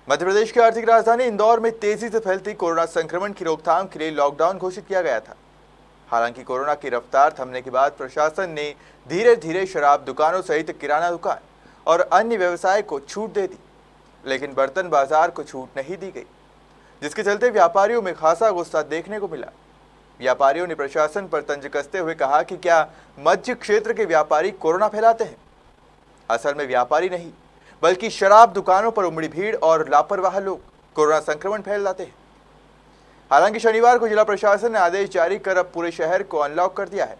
मध्य प्रदेश की आर्थिक राजधानी इंदौर में तेजी से फैलती कोरोना संक्रमण की रोकथाम के लिए लॉकडाउन घोषित किया गया था। हालांकि कोरोना की रफ्तार थमने के बाद प्रशासन ने धीरे धीरे शराब दुकानों सहित किराना दुकान और अन्य व्यवसाय को छूट दे दी, लेकिन बर्तन बाजार को छूट नहीं दी गई, जिसके चलते व्यापारियों में खासा गुस्सा देखने को मिला। व्यापारियों ने प्रशासन पर तंज कसते हुए कहा कि क्या मध्य क्षेत्र के व्यापारी कोरोना फैलाते हैं? असल में व्यापारी नहीं, बल्कि शराब दुकानों पर उमड़ी भीड़ और लापरवाह लोग कोरोना संक्रमण फैलाते हैं। हालांकि शनिवार को जिला प्रशासन ने आदेश जारी कर अब पूरे शहर को अनलॉक कर दिया है।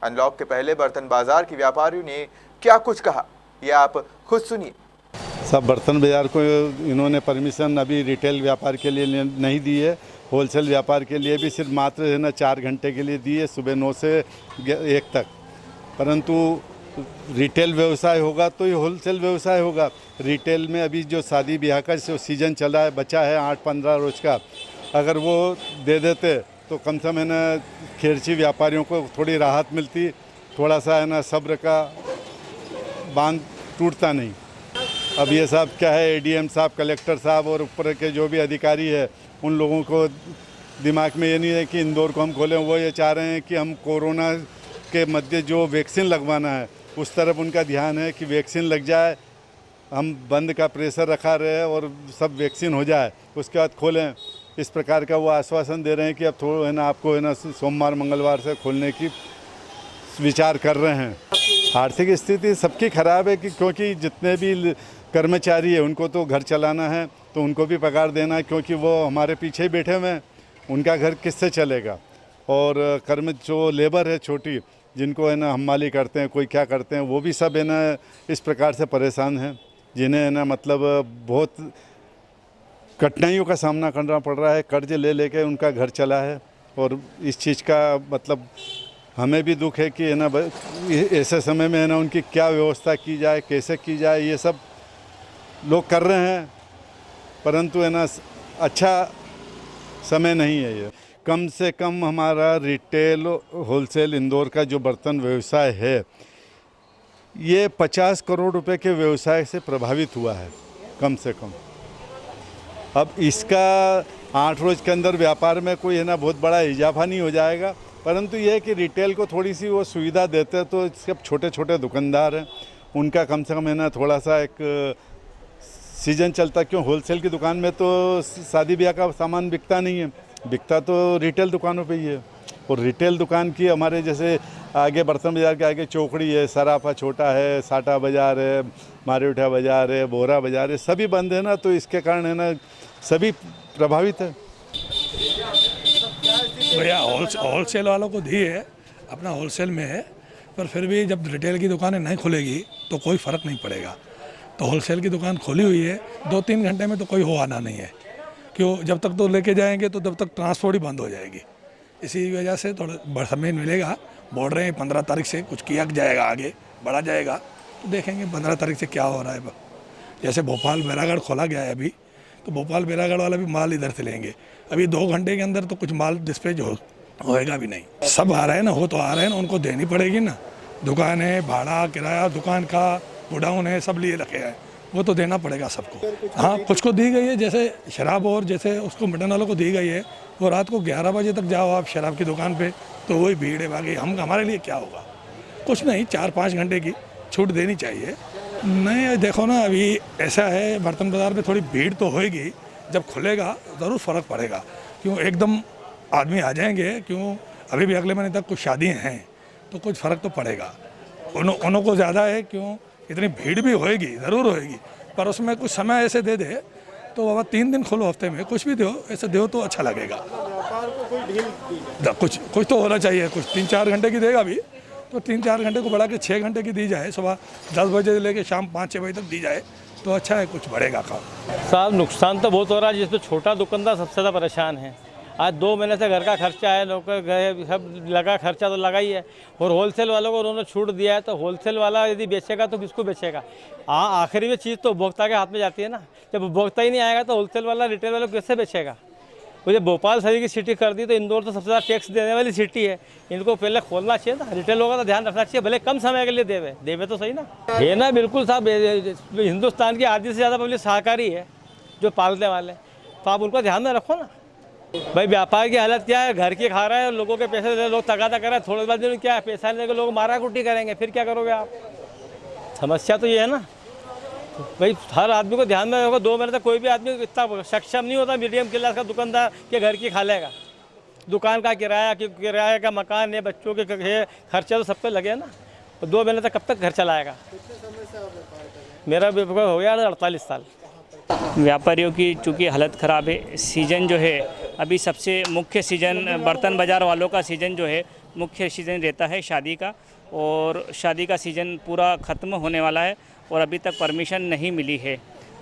अनलॉक के पहले बर्तन बाजार के व्यापारियों ने क्या कुछ कहा, यह आप खुद सुनिए। सब बर्तन बाजार को इन्होंने परमिशन अभी रिटेल व्यापार के लिए नहीं दी है, होलसेल व्यापार के लिए भी सिर्फ मात्र है ना 4 घंटे के लिए दी है, सुबह 9 से 1 तक। परंतु रिटेल व्यवसाय होगा तो ये होलसेल व्यवसाय होगा। रिटेल में अभी जो शादी ब्याह का सीज़न चला है, बचा है 8-15 रोज का, अगर वो दे देते तो कम से कम है ना खेरची व्यापारियों को थोड़ी राहत मिलती, थोड़ा सा है ना सब्र का बांध टूटता नहीं। अब ये सब क्या है, एडीएम साहब, कलेक्टर साहब और ऊपर के जो भी अधिकारी है, उन लोगों को दिमाग में ये नहीं है कि इंदौर को हम खोलें। वो ये चाह रहे हैं कि हम कोरोना के मध्य जो वैक्सीन लगवाना है उस तरफ उनका ध्यान है कि वैक्सीन लग जाए, हम बंद का प्रेशर रखा रहे और सब वैक्सीन हो जाए, उसके बाद खोलें। इस प्रकार का वो आश्वासन दे रहे हैं कि अब थोड़ा है ना आपको है ना सोमवार मंगलवार से खोलने की विचार कर रहे हैं। आर्थिक स्थिति सबकी ख़राब है कि क्योंकि जितने भी कर्मचारी है उनको तो घर चलाना है, तो उनको भी पगार देना है, क्योंकि वो हमारे पीछे बैठे हुए हैं, उनका घर किससे चलेगा। और जो लेबर है छोटी, जिनको है ना हमाली करते हैं, कोई क्या करते हैं, वो भी सब है ना इस प्रकार से परेशान हैं, जिन्हें है ना मतलब बहुत कठिनाइयों का सामना करना पड़ रहा है। कर्ज ले लेके उनका घर चला है और इस चीज़ का मतलब हमें भी दुख है कि है ना ऐसे समय में है ना उनकी क्या व्यवस्था की जाए, कैसे की जाए, ये सब लोग कर रहे हैं, परंतु है ना अच्छा समय नहीं है ये। कम से कम हमारा रिटेल होलसेल इंदौर का जो बर्तन व्यवसाय है, ये 50 करोड़ रुपए के व्यवसाय से प्रभावित हुआ है कम से कम। अब इसका 8 रोज़ के अंदर व्यापार में कोई है ना बहुत बड़ा इजाफा नहीं हो जाएगा, परंतु ये है कि रिटेल को थोड़ी सी वो सुविधा देते हैं, तो सब छोटे छोटे दुकानदार हैं, उनका कम से कम है ना थोड़ा सा एक सीजन चलता। क्यों, होलसेल की दुकान में तो शादी ब्याह का सामान बिकता नहीं है, बिकता तो रिटेल दुकानों पे ही है। और रिटेल दुकान की हमारे जैसे आगे बर्तन बाज़ार के आगे चौकड़ी है, सराफा छोटा है, साटा बाज़ार है, मारेउठा बाज़ार है, बोरा बाज़ार है, सभी बंद है ना, तो इसके कारण है ना सभी प्रभावित है। भैया होलसेल वालों को दी है, अपना होलसेल में है, पर फिर भी जब रिटेल की दुकानें नहीं खुलेगी तो कोई फ़र्क नहीं पड़ेगा। तो होलसेल की दुकान खोली हुई है, 2-3 घंटे में तो कोई हो आना नहीं है। क्यों, जब तक तो लेके जाएंगे तो तब तक ट्रांसपोर्ट ही बंद हो जाएगी। इसी वजह से थोड़ा समय मिलेगा। बोल रहे हैं 15 तारीख से कुछ किया जाएगा, आगे बढ़ा जाएगा, तो देखेंगे 15 तारीख से क्या हो रहा है। जैसे भोपाल बैरागढ़ खोला गया है अभी, तो भोपाल बैरागढ़ वाला भी माल इधर से लेंगे। अभी 2 घंटे के अंदर तो कुछ माल डिस्पैच होएगा भी नहीं। सब आ रहे हैं ना, हो तो आ रहे हैं ना, उनको देनी पड़ेगी ना। दुकान है, भाड़ा किराया दुकान का, गोडाउन है, सब लिए रखे हैं, वो तो देना पड़ेगा सबको। हाँ, कुछ को दी गई है, जैसे शराब और जैसे उसको मटन वालों को दी गई है, वो रात को 11 बजे तक जाओ आप शराब की दुकान पे, तो वही भीड़ है। बाकी हमारे लिए क्या होगा, कुछ नहीं, 4-5 घंटे की छूट देनी चाहिए। नहीं देखो ना, अभी ऐसा है, बर्तन बाज़ार में थोड़ी भीड़ तो होएगी, जब खुलेगा ज़रूर फ़र्क पड़ेगा। क्यों, एकदम आदमी आ जाएंगे, क्यों अभी भी अगले महीने तक कुछ शादियाँ हैं, तो कुछ फ़र्क तो पड़ेगा। उन्हों को ज़्यादा है, क्यों इतनी भीड़ भी होएगी, ज़रूर होएगी, पर उसमें कुछ समय ऐसे दे दे तो बाबा 3 दिन खोलो हफ्ते में, कुछ भी दो, ऐसे दो तो अच्छा लगेगा। कुछ तो होना चाहिए, कुछ 3-4 घंटे की देगा भी, तो 3-4 घंटे को बढ़ा के 6 घंटे की दी जाए, सुबह 10 बजे से लेके शाम 5-6 बजे तक दी जाए तो अच्छा है, कुछ बढ़ेगा काम। साहब नुकसान तो बहुत हो रहा है, जिसमें छोटा दुकानदार सबसे ज़्यादा परेशान है। आज 2 महीने से घर का खर्चा है, नौकर गए, सब लगा, खर्चा तो लगा ही है। और होलसेल वालों को उन्होंने छूट दिया है, तो होलसेल वाला यदि बेचेगा तो किसको बेचेगा। हाँ, आखिरी में चीज़ तो उपभोक्ता के हाथ में जाती है ना। जब उपभोक्ता ही नहीं आएगा तो होलसेल वाला रिटेल वालों को कैसे बेचेगा। मुझे भोपाल सभी की सिटी कर दी, तो इंदौर तो सबसे ज़्यादा टैक्स देने वाली सिटी है, इनको पहले खोलना चाहिए था। रिटेल होगा तो ध्यान रखना चाहिए, भले कम समय के लिए देवे तो सही ना। ये ना बिल्कुल साहब, हिंदुस्तान की आधी से ज़्यादा पब्लिक शाकाहारी है, जो पालने वाले हैं, तो आप उनको ध्यान में रखो ना। भाई व्यापार की हालत क्या है, घर की खा रहे हैं, लोगों के पैसे दे, लोग तगादा कर रहे हैं, थोड़ी बाद में क्या है, पैसा लेके लोग मारा कुटी करेंगे, फिर क्या करोगे आप? समस्या तो ये है ना। भाई हर आदमी को ध्यान में रखो। 2 महीने तक कोई भी आदमी इतना सक्षम नहीं होता मीडियम क्लास का दुकानदार के घर की खा लेगा। दुकान का किराया का मकान है, बच्चों के खर्चे तो सब पे लगे ना। तो 2 महीने तक कब तक घर चलाएगा? मेरा व्यापार हो गया 48 साल। व्यापारियों की चूँकि हालत ख़राब है। सीज़न जो है अभी सबसे मुख्य सीज़न बर्तन बाज़ार वालों का सीज़न जो है मुख्य सीज़न रहता है शादी का, और शादी का सीज़न पूरा ख़त्म होने वाला है और अभी तक परमिशन नहीं मिली है।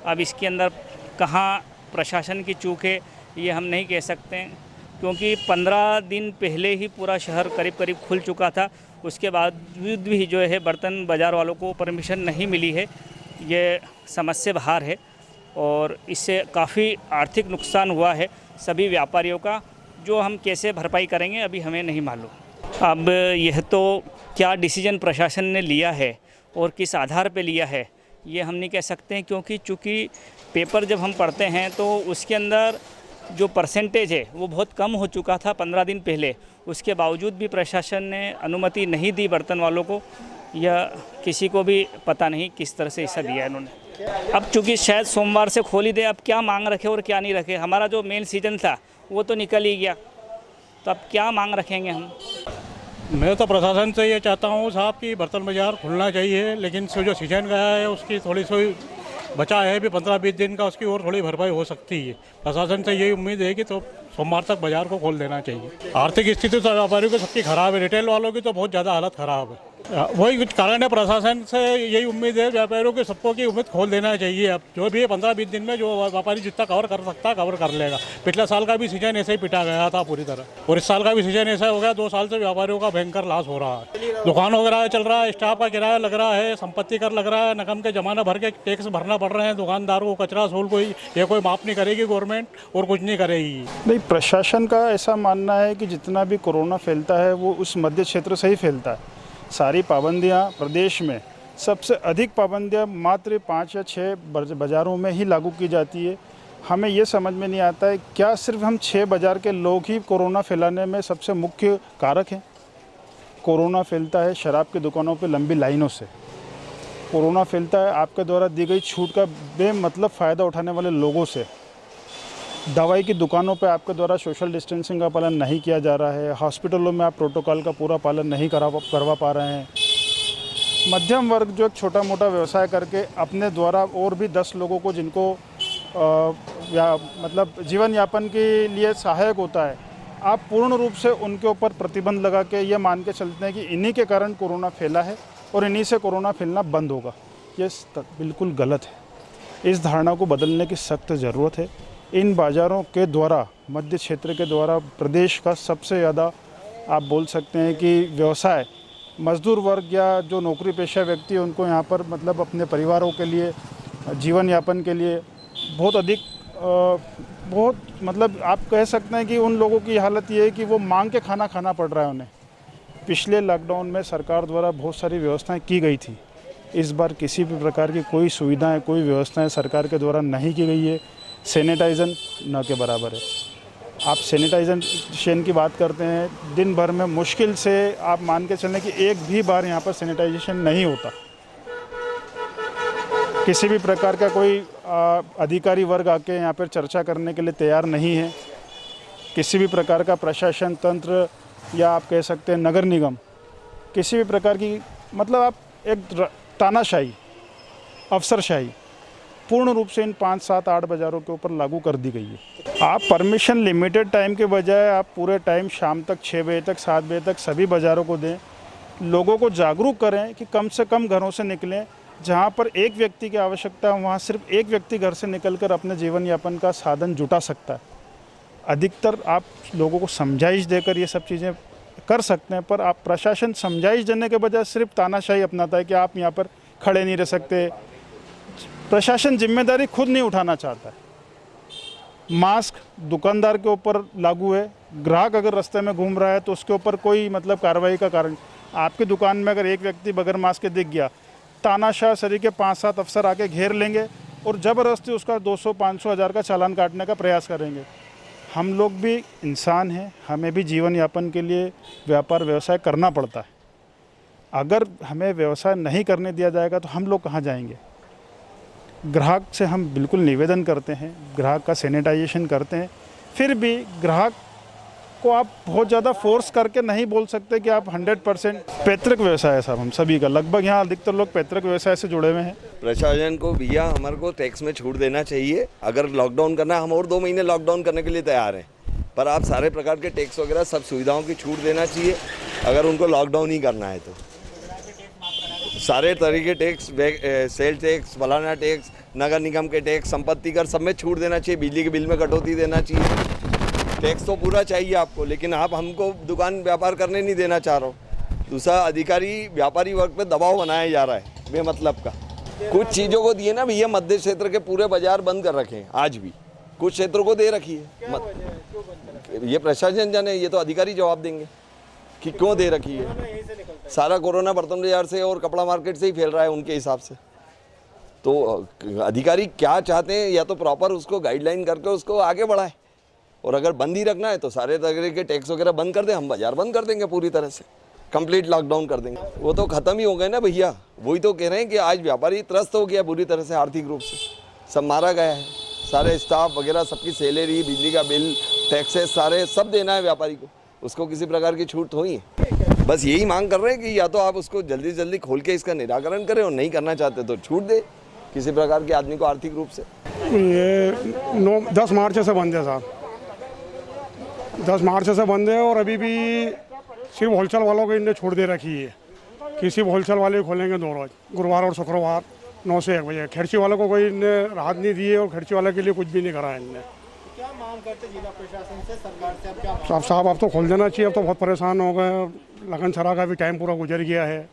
अब इसके अंदर कहाँ प्रशासन की चूक है ये हम नहीं कह सकते हैं, क्योंकि 15 दिन पहले ही पूरा शहर करीब करीब खुल चुका था। उसके बावजूद भी जो है बर्तन बाज़ार वालों को परमिशन नहीं मिली है। ये समस्या बाहर है और इससे काफ़ी आर्थिक नुकसान हुआ है सभी व्यापारियों का, जो हम कैसे भरपाई करेंगे अभी हमें नहीं मालूम। अब यह तो क्या डिसीजन प्रशासन ने लिया है और किस आधार पे लिया है ये हम नहीं कह सकते हैं, क्योंकि चूँकि पेपर जब हम पढ़ते हैं तो उसके अंदर जो परसेंटेज है वो बहुत कम हो चुका था 15 दिन पहले। उसके बावजूद भी प्रशासन ने अनुमति नहीं दी बर्तन वालों को, या किसी को भी पता नहीं किस तरह से ऐसा दिया इन्होंने। अब चूँकि शायद सोमवार से खोल ही दे, अब क्या मांग रखे और क्या नहीं रखे। हमारा जो मेन सीज़न था वो तो निकल ही गया, तो अब क्या मांग रखेंगे हम? मैं तो प्रशासन से ये चाहता हूँ साहब कि बर्तन बाज़ार खुलना चाहिए, लेकिन जो सीजन गया है उसकी थोड़ी सी बचा है भी 15-20 दिन का, उसकी और थोड़ी भरपाई हो सकती है। प्रशासन से यही उम्मीद है कि तो सोमवार तक बाज़ार को खोल देना चाहिए। आर्थिक स्थिति तो व्यापारियों की सबकी ख़राब है, रिटेल वालों की तो बहुत ज़्यादा हालत ख़राब है। वही कुछ कारण है, प्रशासन से यही उम्मीद है व्यापारियों के सबको की उम्मीद खोल देना चाहिए। अब जो भी है 15-20 दिन में जो व्यापारी जितना कवर कर सकता है कवर कर लेगा। पिछले साल का भी सीजन ऐसे ही पिटा गया था पूरी तरह, और इस साल का भी सीजन ऐसा हो गया। 2 साल से व्यापारियों का भयंकर लॉस हो रहा है। दुकान वगैरह चल रहा है, स्टाफ का किराया लग रहा है, संपत्ति कर लग रहा है, नकम के जमाना भर के टैक्स भरना पड़ रहे हैं दुकानदार को। कचरा सूल कोई माफ़ नहीं करेगी गवर्नमेंट, और कुछ नहीं करेगी। नहीं, प्रशासन का ऐसा मानना है कि जितना भी कोरोना फैलता है वो उस मध्य क्षेत्र से ही फैलता है। सारी पाबंदियां प्रदेश में सबसे अधिक पाबंदियां मात्र 5 या 6 बाज़ारों में ही लागू की जाती है। हमें ये समझ में नहीं आता है क्या सिर्फ हम 6 बाज़ार के लोग ही कोरोना फैलाने में सबसे मुख्य कारक हैं। कोरोना फैलता है शराब की दुकानों पे लंबी लाइनों से, कोरोना फैलता है आपके द्वारा दी गई छूट का बेमतलब फ़ायदा उठाने वाले लोगों से, दवाई की दुकानों पे आपके द्वारा सोशल डिस्टेंसिंग का पालन नहीं किया जा रहा है, हॉस्पिटलों में आप प्रोटोकॉल का पूरा पालन नहीं करवा पा रहे हैं। मध्यम वर्ग जो एक छोटा मोटा व्यवसाय करके अपने द्वारा और भी 10 लोगों को जिनको मतलब जीवन यापन के लिए सहायक होता है, आप पूर्ण रूप से उनके ऊपर प्रतिबंध लगा के ये मान के चलते हैं कि इन्हीं के कारण कोरोना फैला है और इन्हीं से कोरोना फैलना बंद होगा। ये बिल्कुल गलत है। इस धारणा को बदलने की सख्त ज़रूरत है। इन बाज़ारों के द्वारा, मध्य क्षेत्र के द्वारा प्रदेश का सबसे ज़्यादा आप बोल सकते हैं कि व्यवसाय, मजदूर वर्ग या जो नौकरी पेशा व्यक्ति है उनको यहाँ पर मतलब अपने परिवारों के लिए, जीवन यापन के लिए बहुत अधिक बहुत मतलब आप कह सकते हैं कि उन लोगों की हालत ये है कि वो मांग के खाना खाना पड़ रहा है उन्हें। पिछले लॉकडाउन में सरकार द्वारा बहुत सारी व्यवस्थाएं की गई थी, इस बार किसी भी प्रकार की कोई सुविधाएं, कोई व्यवस्थाएं सरकार के द्वारा नहीं की गई है। सैनिटाइजन न के बराबर है। आप सैनिटाइजेशन की बात करते हैं, दिन भर में मुश्किल से आप मान के चलें कि एक भी बार यहाँ पर सैनिटाइजेशन नहीं होता। किसी भी प्रकार का कोई अधिकारी वर्ग आके यहाँ पर चर्चा करने के लिए तैयार नहीं है। किसी भी प्रकार का प्रशासन तंत्र या आप कह सकते हैं नगर निगम, किसी भी प्रकार की मतलब आप एक तानाशाही, अफसरशाही पूर्ण रूप से इन 5, 7, 8 बाज़ारों के ऊपर लागू कर दी गई है। आप परमिशन लिमिटेड टाइम के बजाय आप पूरे टाइम शाम तक 6 बजे तक, 7 बजे तक सभी बाज़ारों को दें। लोगों को जागरूक करें कि कम से कम घरों से निकलें। जहां पर एक व्यक्ति की आवश्यकता है वहां सिर्फ एक व्यक्ति घर से निकलकर अपने जीवन यापन का साधन जुटा सकता है। अधिकतर आप लोगों को समझाइश देकर ये सब चीज़ें कर सकते हैं, पर आप प्रशासन समझाइश देने के बजाय सिर्फ तानाशाही अपनाता है कि आप यहाँ पर खड़े नहीं रह सकते। प्रशासन जिम्मेदारी खुद नहीं उठाना चाहता है। मास्क दुकानदार के ऊपर लागू है, ग्राहक अगर रास्ते में घूम रहा है तो उसके ऊपर कोई मतलब कार्रवाई का कारण। आपकी दुकान में अगर एक व्यक्ति बगैर मास्क के दिख गया, तानाशाह सरी के 5-7 अफसर आके घेर लेंगे, और ज़बरदस्ती उसका 200, 500, 1000 का चालान काटने का प्रयास करेंगे। हम लोग भी इंसान हैं, हमें भी जीवन यापन के लिए व्यापार व्यवसाय करना पड़ता है। अगर हमें व्यवसाय नहीं करने दिया जाएगा तो हम लोग कहाँ जाएंगे। ग्राहक से हम बिल्कुल निवेदन करते हैं, ग्राहक का सैनिटाइजेशन करते हैं, फिर भी ग्राहक को आप बहुत ज़्यादा फोर्स करके नहीं बोल सकते कि आप 100% पैतृक व्यवसाय है साहब हम सभी का, लगभग यहाँ अधिकतर लोग पैतृक व्यवसाय से जुड़े हुए हैं। प्रशासन को भैया हमारे को टैक्स में छूट देना चाहिए। अगर लॉकडाउन करना है, हम और 2 महीने लॉकडाउन करने के लिए तैयार हैं, पर आप सारे प्रकार के टैक्स वगैरह सब सुविधाओं की छूट देना चाहिए अगर उनको लॉकडाउन ही करना है तो। सारे तरीके टैक्स, सेल टैक्स, फलाना टैक्स, नगर निगम के टैक्स, संपत्ति कर, सब में छूट देना चाहिए। बिजली के बिल में कटौती देना चाहिए। टैक्स तो पूरा चाहिए आपको, लेकिन आप हमको दुकान व्यापार करने नहीं देना चाह रहे हो। दूसरा, अधिकारी व्यापारी वर्ग पे दबाव बनाया जा रहा है बेमतलब का। कुछ चीज़ों को दिए ना भैया, मध्य क्षेत्र के पूरे बाजार बंद कर रखे हैं, आज भी कुछ क्षेत्रों को दे रखी है। ये प्रशासन जाने, ये तो अधिकारी जवाब देंगे कि क्यों दे रखी है। सारा कोरोना बर्तन बाजार से और कपड़ा मार्केट से ही फैल रहा है उनके हिसाब से। तो अधिकारी क्या चाहते हैं, या तो प्रॉपर उसको गाइडलाइन करके उसको आगे बढ़ाए, और अगर बंद ही रखना है तो सारे तरह के टैक्स वगैरह बंद कर दें। हम बाजार बंद कर देंगे पूरी तरह से, कंप्लीट लॉकडाउन कर देंगे। वो तो ख़त्म ही हो गए ना भैया। वही तो कह रहे हैं कि आज व्यापारी त्रस्त हो गया पूरी तरह से, आर्थिक रूप से सब मारा गया है। सारे स्टाफ वगैरह, सबकी सैलरी, बिजली का बिल, टैक्सेस सारे सब देना है व्यापारी को, उसको किसी प्रकार की छूट हुई है। बस यही मांग कर रहे हैं कि या तो आप उसको जल्दी से जल्दी खोल के इसका निराकरण करें, और नहीं करना चाहते तो छूट दे किसी प्रकार के आदमी को आर्थिक रूप से। ये 10 मार्च से बंद है साहब, 10 मार्च से बंद है। और अभी भी सिर्फ होलसेल वालों को इनने छूट दे रखी है कि सिर्फ होलसेल वाले खोलेंगे 2 रोज, गुरुवार और शुक्रवार 9 से 1 बजे। खर्ची वालों को कोई इनने राहत नहीं दी है, और खर्ची वाले के लिए कुछ भी नहीं करा है इनने। क्या मांग करते जिला प्रशासन से, सरकार से? अब क्या साहब अब तो खोल देना चाहिए। अब तो बहुत परेशान हो गए, लगन छरा का भी टाइम पूरा गुजर गया है।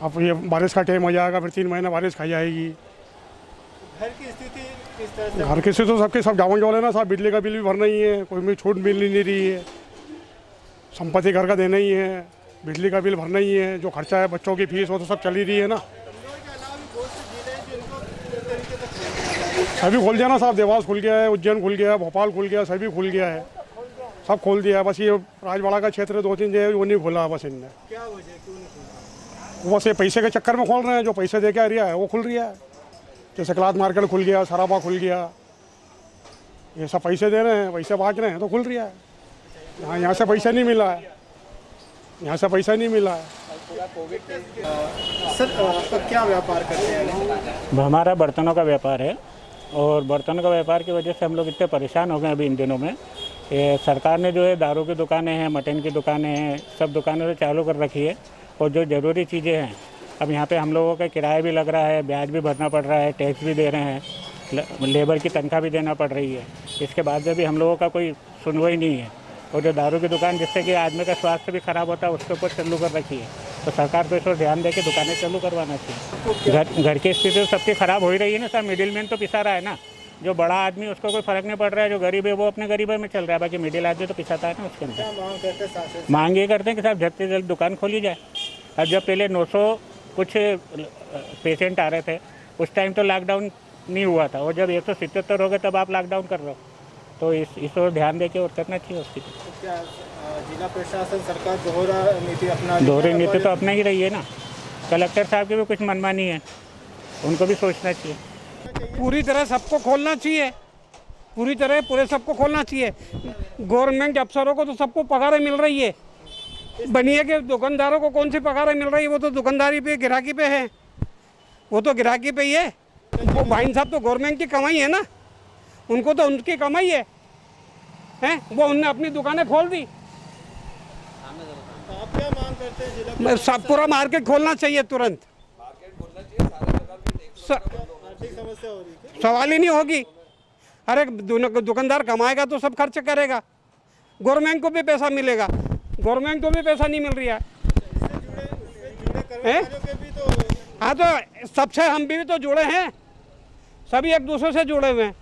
अब ये बारिश का टाइम हो जाएगा, फिर 3 महीने बारिश खा जाएगी। घर की स्थिति किस तरह से? घर की स्थिति तो सबके सब डाउन जोल है ना साहब। बिजली का बिल भी भरना ही है, कोई भी छूट मिल नहीं रही है। संपत्ति घर का देना ही है, बिजली का बिल भरना ही है, जो खर्चा है बच्चों की फीस वो तो सब चल ही रही है ना। सभी खोल दिया ना साहब। देवास खुल गया है, उज्जैन खुल गया है, भोपाल खुल गया, सभी खुल गया है, सब खोल दिया है। बस ये राजवाड़ा का क्षेत्र 2-3 जगह वो नहीं खुला बस इनने। क्या वजह, क्यों नहीं खुल रहा? बस ये पैसे के चक्कर में खोल रहे हैं। जो पैसे दे के आ रहा है वो खुल रहा है। जैसे क्लाथ मार्केट खुल गया, सराबा खुल गया, ये सब पैसे दे रहे हैं, पैसे बांट रहे हैं तो खुल रहा है। यहाँ से पैसा नहीं मिला है, यहाँ से पैसा नहीं मिला है। सर, आपका क्या व्यापार करते हैं? हमारा बर्तनों का व्यापार है, और बर्तनों का व्यापार की वजह से हम लोग इतने परेशान हो गए अभी इन दिनों में। ये सरकार ने जो है दारू की दुकानें हैं, मटन की दुकानें हैं, सब दुकानें तो चालू कर रखी है। और जो ज़रूरी चीज़ें हैं, अब यहाँ पे हम लोगों का किराया भी लग रहा है, ब्याज भी भरना पड़ रहा है, टैक्स भी दे रहे हैं, लेबर की तनख्वाह भी देना पड़ रही है। इसके बाद जब भी हम लोगों का कोई सुनवाई नहीं है, और जो दारू की दुकान जिससे कि आदमी का स्वास्थ्य भी खराब होता है, उसके ऊपर चालू कर रखी है। तो सरकार को इस पर ध्यान दे के दुकानें चालू करवाना चाहिए। घर की स्थिति तो सबकी ख़राब हो ही रही है ना सर। मिडिल मैन तो पिसा रहा है ना। जो बड़ा आदमी उसको कोई फ़र्क नहीं पड़ रहा है, जो गरीब है वो अपने गरीबी में चल रहा है, बाकी मिडिल आदमी तो पिसाता है ना उसके अंदर। क्या मांग करते हैं? मांग ये करते हैं कि साहब जल्द से जल्द दुकान खोली जाए। अब जब पहले 900 कुछ पेशेंट आ रहे थे, उस टाइम तो लॉकडाउन नहीं हुआ था, और जब 177 हो गए तब आप लॉकडाउन कर रहे हो। तो इस पर ध्यान दे के और करना चाहिए उसकी। तो क्या जिला प्रशासन, सरकार दोहरा नीति अपना? दोहरी नीति तो अपना ही रही है ना। कलेक्टर साहब की भी कुछ मनमानी है, उनको भी सोचना चाहिए। पूरी तरह सबको खोलना चाहिए, पूरी तरह पूरे सबको खोलना चाहिए। गवर्नमेंट अफसरों को तो सबको पगारें मिल रही है, बनिए के दुकानदारों को कौन सी पगारें मिल रही है? वो तो दुकानदारी पे, गिराकी पे है, वो तो गिराकी पे ही है। वो भाई साहब तो गवर्नमेंट की कमाई है ना, उनको तो उनकी कमाई है, हैं? वो उनने अपनी दुकानें खोल दी। आप क्या मांग करते हैं? जिला सब पूरा मार्केट खोलना चाहिए तुरंत। आर्थिक समस्या हो रही है? सवाल ही नहीं होगी। हर एक दुकानदार कमाएगा तो सब खर्च करेगा, गवर्नमेंट को भी पैसा मिलेगा, गवर्नमेंट को भी पैसा नहीं मिल रहा है। हाँ, तो सबसे हम भी तो जुड़े हैं, सभी एक दूसरे से जुड़े हुए हैं।